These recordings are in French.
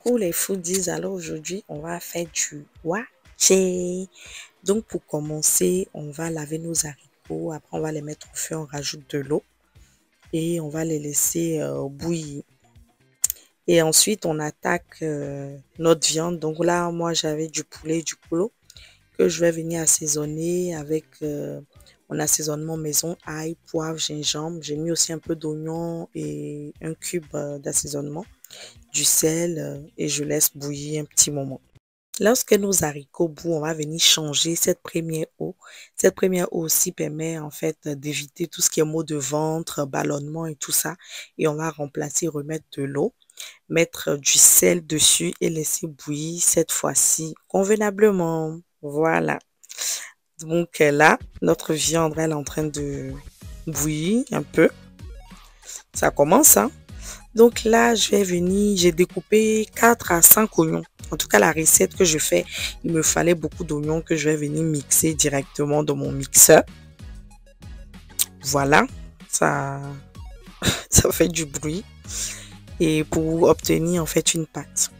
Coucou les foodies, alors aujourd'hui on va faire du waché. Donc pour commencer, on va laver nos haricots, après on va les mettre au feu, on rajoute de l'eau et on va les laisser bouillir. Et ensuite on attaque notre viande. Donc là moi j'avais du poulet, du polo que je vais venir assaisonner avec mon assaisonnement maison, ail, poivre, gingembre. J'ai mis aussi un peu d'oignon et un cube d'assaisonnement, du sel et je laisse bouillir un petit moment. Lorsque nos haricots bouillent, on va venir changer cette première eau. Cette première eau aussi permet en fait d'éviter tout ce qui est maux de ventre, ballonnement et tout ça. Et on va remplacer, remettre de l'eau, mettre du sel dessus et laisser bouillir cette fois-ci convenablement. Voilà. Donc là, notre viande, elle est en train de bouillir un peu. Ça commence, hein? Donc là, je vais venir, j'ai découpé 4 à 5 oignons. En tout cas, la recette que je fais, il me fallait beaucoup d'oignons que je vais venir mixer directement dans mon mixeur. Voilà, ça, ça fait du bruit. Et pour obtenir en fait une pâte.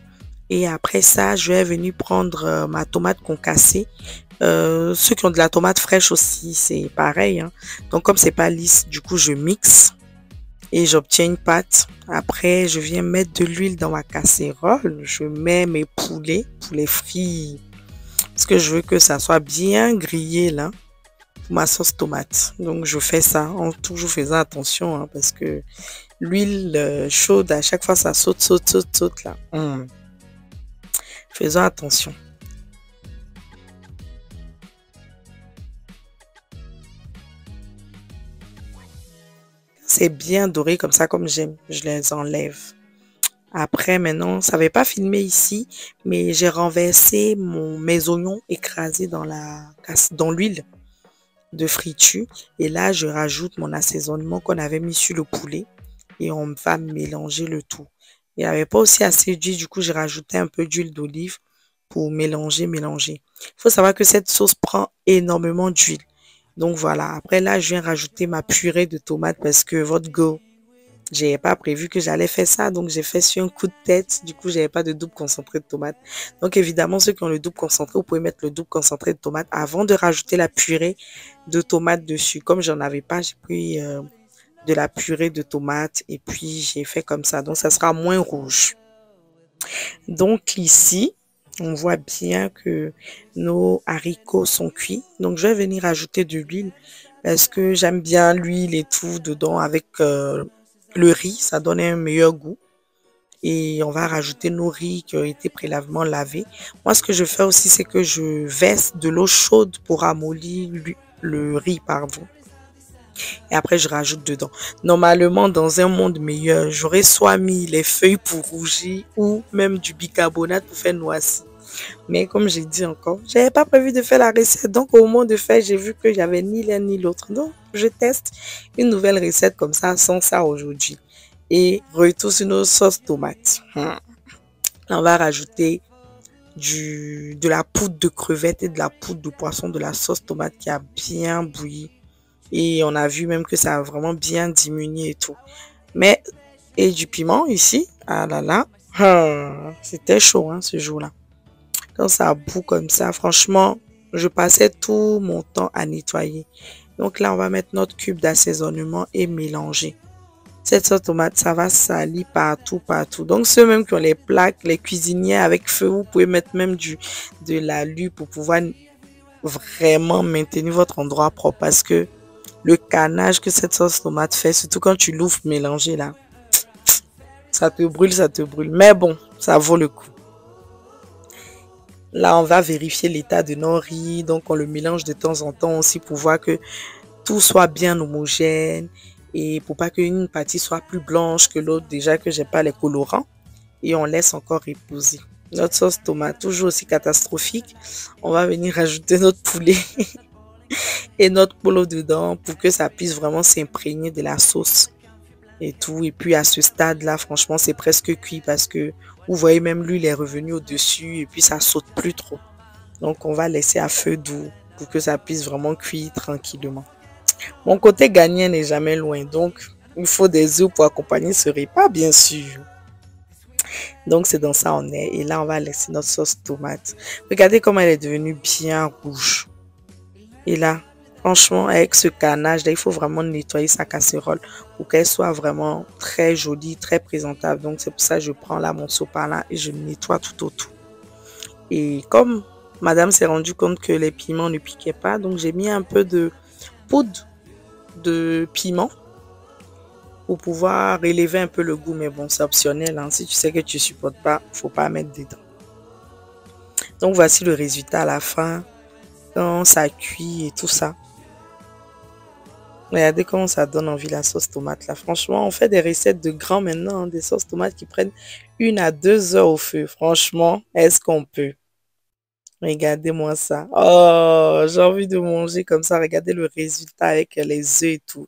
Et après ça, je vais venir prendre ma tomate concassée. Ceux qui ont de la tomate fraîche aussi, c'est pareil, hein. Donc comme c'est pas lisse, du coup, je mixe. Et j'obtiens une pâte. Après, je viens mettre de l'huile dans ma casserole. Je mets mes poulets frits. Parce que je veux que ça soit bien grillé là. Pour ma sauce tomate. Donc, je fais ça en toujours faisant attention. Hein, parce que l'huile chaude, à chaque fois, ça saute, saute, saute, saute là. Faisons attention. C'est bien doré comme ça, comme j'aime. Je les enlève. Après, maintenant, ça n'avait pas filmé ici, mais j'ai renversé mes oignons écrasés dans l'huile de friture. Et là, je rajoute mon assaisonnement qu'on avait mis sur le poulet et on va mélanger le tout. Il n'y avait pas aussi assez d'huile, du coup, j'ai rajouté un peu d'huile d'olive pour mélanger. Il faut savoir que cette sauce prend énormément d'huile. Donc voilà, après là, je viens rajouter ma purée de tomates parce que votre go, j'ai pas prévu que j'allais faire ça, donc j'ai fait sur un coup de tête. Du coup, j'avais pas de double concentré de tomate. Donc évidemment, ceux qui ont le double concentré, vous pouvez mettre le double concentré de tomate avant de rajouter la purée de tomate dessus. Comme j'en avais pas, j'ai pris de la purée de tomate et puis j'ai fait comme ça. Donc ça sera moins rouge. Donc ici, on voit bien que nos haricots sont cuits. Donc je vais venir ajouter de l'huile parce que j'aime bien l'huile et tout dedans avec le riz, ça donne un meilleur goût. Et on va rajouter nos riz qui ont été préalablement lavés. Moi, ce que je fais aussi, c'est que je verse de l'eau chaude pour amollir le riz, pardon. Et après, je rajoute dedans. Normalement, dans un monde meilleur, j'aurais soit mis les feuilles pour rougir ou même du bicarbonate pour faire noisir. Mais comme j'ai dit encore, j'avais pas prévu de faire la recette. Donc, au moment de faire, j'ai vu que j'avais ni l'un ni l'autre. Donc, je teste une nouvelle recette comme ça, sans ça aujourd'hui. Et retour sur nos sauces tomates. Là, on va rajouter de la poudre de crevettes et de la poudre de poisson, de la sauce tomate qui a bien bouilli. Et on a vu même que ça a vraiment bien diminué et tout. Mais, et du piment ici, ah là là, c'était chaud hein, ce jour-là. Quand ça bout comme ça, franchement, je passais tout mon temps à nettoyer. Donc là, on va mettre notre cube d'assaisonnement et mélanger. Cette sauce tomate, ça va salir partout, partout. Donc ceux même qui ont les plaques, les cuisiniers avec feu, vous pouvez mettre même de l'alu pour pouvoir vraiment maintenir votre endroit propre. Parce que le canage que cette sauce tomate fait, surtout quand tu l'ouvres mélangé là, ça te brûle, ça te brûle. Mais bon, ça vaut le coup. Là, on va vérifier l'état de nos riz. Donc, on le mélange de temps en temps aussi pour voir que tout soit bien homogène et pour pas qu'une partie soit plus blanche que l'autre, déjà que j'ai pas les colorants. Et on laisse encore reposer. Notre sauce tomate, toujours aussi catastrophique. On va venir rajouter notre poulet et notre polo dedans pour que ça puisse vraiment s'imprégner de la sauce et tout. Et puis à ce stade-là, franchement, c'est presque cuit parce que vous voyez même l'huile est revenue au-dessus et puis ça saute plus trop. Donc on va laisser à feu doux pour que ça puisse vraiment cuire tranquillement. Mon côté gagnant n'est jamais loin, donc il faut des œufs pour accompagner ce repas, bien sûr. Donc, c'est dans ça on est. Et là, on va laisser notre sauce tomate. Regardez comment elle est devenue bien rouge. Et là, franchement, avec ce carnage, là, il faut vraiment nettoyer sa casserole pour qu'elle soit vraiment très jolie, très présentable. Donc, c'est pour ça que je prends là mon sopalin et je nettoie tout autour. Et comme madame s'est rendue compte que les piments ne piquaient pas, donc j'ai mis un peu de poudre de piment pour pouvoir élever un peu le goût. Mais bon, c'est optionnel, hein. Si tu sais que tu supportes pas, faut pas mettre dedans. Donc, voici le résultat à la fin, quand ça cuit et tout ça. Regardez comment ça donne envie la sauce tomate là. Franchement, on fait des recettes de grands maintenant, hein, des sauces tomates qui prennent 1 à 2 heures au feu. Franchement, est-ce qu'on peut? Regardez-moi ça. Oh, j'ai envie de manger comme ça. Regardez le résultat avec les œufs et tout.